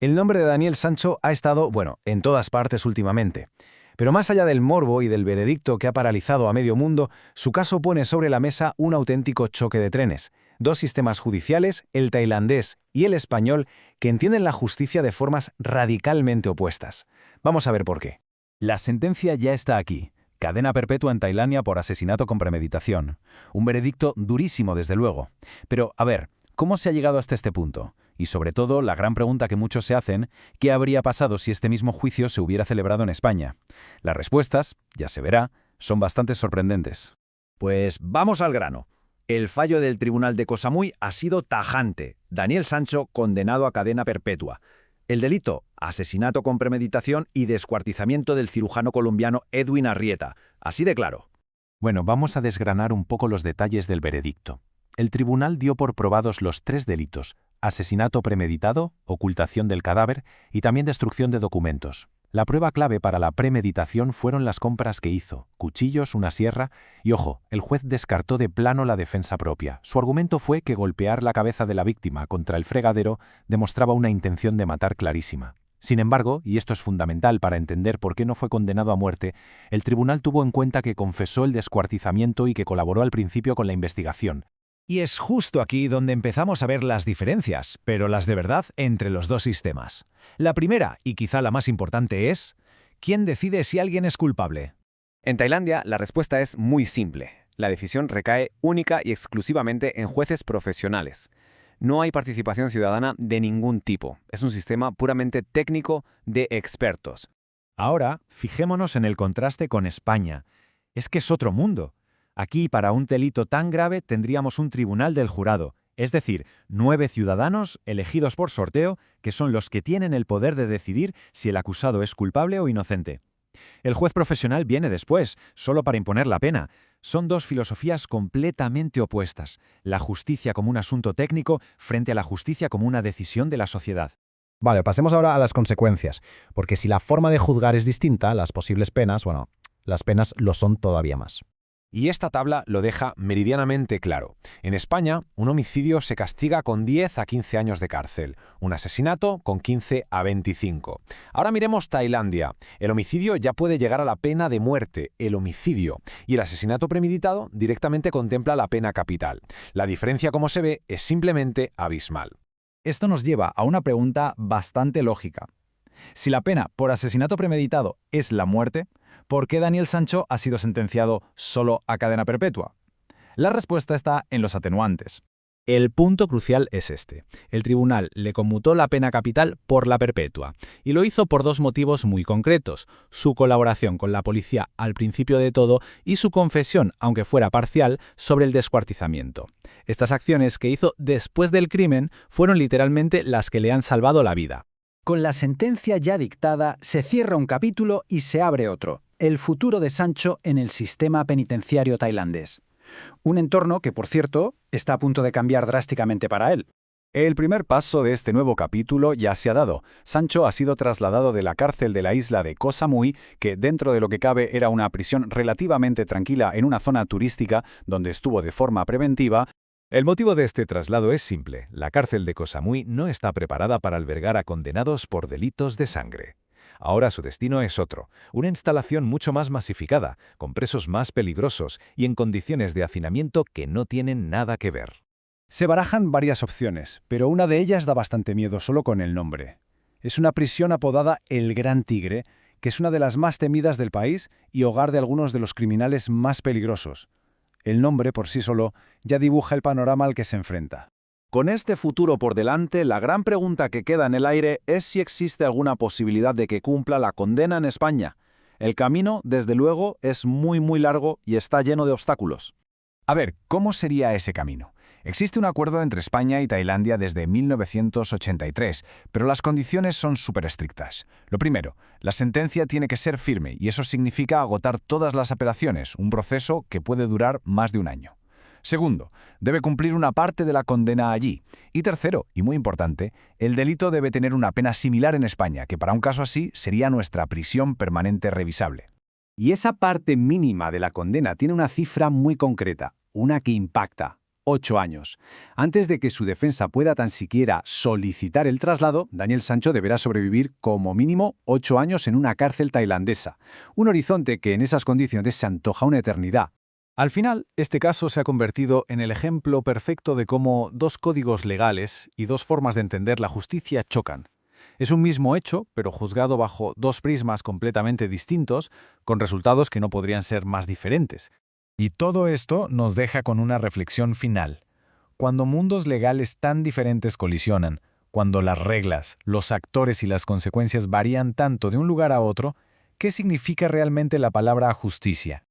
El nombre de Daniel Sancho ha estado, bueno, en todas partes últimamente. Pero más allá del morbo y del veredicto que ha paralizado a medio mundo, su caso pone sobre la mesa un auténtico choque de trenes. Dos sistemas judiciales, el tailandés y el español, que entienden la justicia de formas radicalmente opuestas. Vamos a ver por qué. La sentencia ya está aquí. Cadena perpetua en Tailandia por asesinato con premeditación. Un veredicto durísimo, desde luego. Pero, a ver, ¿cómo se ha llegado hasta este punto? Y sobre todo, la gran pregunta que muchos se hacen, ¿qué habría pasado si este mismo juicio se hubiera celebrado en España? Las respuestas, ya se verá, son bastante sorprendentes. Pues vamos al grano. El fallo del Tribunal de Koh Samui ha sido tajante. Daniel Sancho condenado a cadena perpetua. El delito, asesinato con premeditación y descuartizamiento del cirujano colombiano Edwin Arrieta. Así de claro. Bueno, vamos a desgranar un poco los detalles del veredicto. El tribunal dio por probados los 3 delitos: asesinato premeditado, ocultación del cadáver y también destrucción de documentos. La prueba clave para la premeditación fueron las compras que hizo: cuchillos, una sierra y, ojo, el juez descartó de plano la defensa propia. Su argumento fue que golpear la cabeza de la víctima contra el fregadero demostraba una intención de matar clarísima. Sin embargo, y esto es fundamental para entender por qué no fue condenado a muerte, el tribunal tuvo en cuenta que confesó el descuartizamiento y que colaboró al principio con la investigación. Y es justo aquí donde empezamos a ver las diferencias, pero las de verdad, entre los dos sistemas. La primera, y quizá la más importante, es ¿quién decide si alguien es culpable? En Tailandia, la respuesta es muy simple. La decisión recae única y exclusivamente en jueces profesionales. No hay participación ciudadana de ningún tipo. Es un sistema puramente técnico de expertos. Ahora, fijémonos en el contraste con España. Es que es otro mundo. Aquí, para un delito tan grave, tendríamos un tribunal del jurado, es decir, 9 ciudadanos elegidos por sorteo, que son los que tienen el poder de decidir si el acusado es culpable o inocente. El juez profesional viene después, solo para imponer la pena. Son dos filosofías completamente opuestas: la justicia como un asunto técnico frente a la justicia como una decisión de la sociedad. Vale, pasemos ahora a las consecuencias, porque si la forma de juzgar es distinta, las posibles penas, bueno, las penas lo son todavía más. Y esta tabla lo deja meridianamente claro. En España, un homicidio se castiga con 10 a 15 años de cárcel, un asesinato con 15 a 25. Ahora miremos Tailandia. El homicidio ya puede llegar a la pena de muerte, el homicidio, y el asesinato premeditado directamente contempla la pena capital. La diferencia, como se ve, es simplemente abismal. Esto nos lleva a una pregunta bastante lógica. Si la pena por asesinato premeditado es la muerte, ¿por qué Daniel Sancho ha sido sentenciado solo a cadena perpetua? La respuesta está en los atenuantes. El punto crucial es este. El tribunal le conmutó la pena capital por la perpetua, y lo hizo por 2 motivos muy concretos: su colaboración con la policía al principio de todo y su confesión, aunque fuera parcial, sobre el descuartizamiento. Estas acciones que hizo después del crimen fueron literalmente las que le han salvado la vida. Con la sentencia ya dictada, se cierra un capítulo y se abre otro: el futuro de Sancho en el sistema penitenciario tailandés. Un entorno que, por cierto, está a punto de cambiar drásticamente para él. El primer paso de este nuevo capítulo ya se ha dado. Sancho ha sido trasladado de la cárcel de la isla de Koh Samui, que dentro de lo que cabe era una prisión relativamente tranquila en una zona turística donde estuvo de forma preventiva. El motivo de este traslado es simple: la cárcel de Koh Samui no está preparada para albergar a condenados por delitos de sangre. Ahora su destino es otro: una instalación mucho más masificada, con presos más peligrosos y en condiciones de hacinamiento que no tienen nada que ver. Se barajan varias opciones, pero una de ellas da bastante miedo solo con el nombre. Es una prisión apodada El Gran Tigre, que es una de las más temidas del país y hogar de algunos de los criminales más peligrosos. El nombre, por sí solo, ya dibuja el panorama al que se enfrenta. Con este futuro por delante, la gran pregunta que queda en el aire es si existe alguna posibilidad de que cumpla la condena en España. El camino, desde luego, es muy largo y está lleno de obstáculos. A ver, ¿cómo sería ese camino? Existe un acuerdo entre España y Tailandia desde 1983, pero las condiciones son súper estrictas. Lo primero, la sentencia tiene que ser firme y eso significa agotar todas las apelaciones, un proceso que puede durar más de un año. Segundo, debe cumplir una parte de la condena allí. Y tercero, y muy importante, el delito debe tener una pena similar en España, que para un caso así sería nuestra prisión permanente revisable. Y esa parte mínima de la condena tiene una cifra muy concreta, una que impacta: 8 años. Antes de que su defensa pueda tan siquiera solicitar el traslado, Daniel Sancho deberá sobrevivir como mínimo 8 años en una cárcel tailandesa. Un horizonte que en esas condiciones se antoja una eternidad. Al final, este caso se ha convertido en el ejemplo perfecto de cómo dos códigos legales y dos formas de entender la justicia chocan. Es un mismo hecho, pero juzgado bajo dos prismas completamente distintos, con resultados que no podrían ser más diferentes. Y todo esto nos deja con una reflexión final. Cuando mundos legales tan diferentes colisionan, cuando las reglas, los actores y las consecuencias varían tanto de un lugar a otro, ¿qué significa realmente la palabra justicia?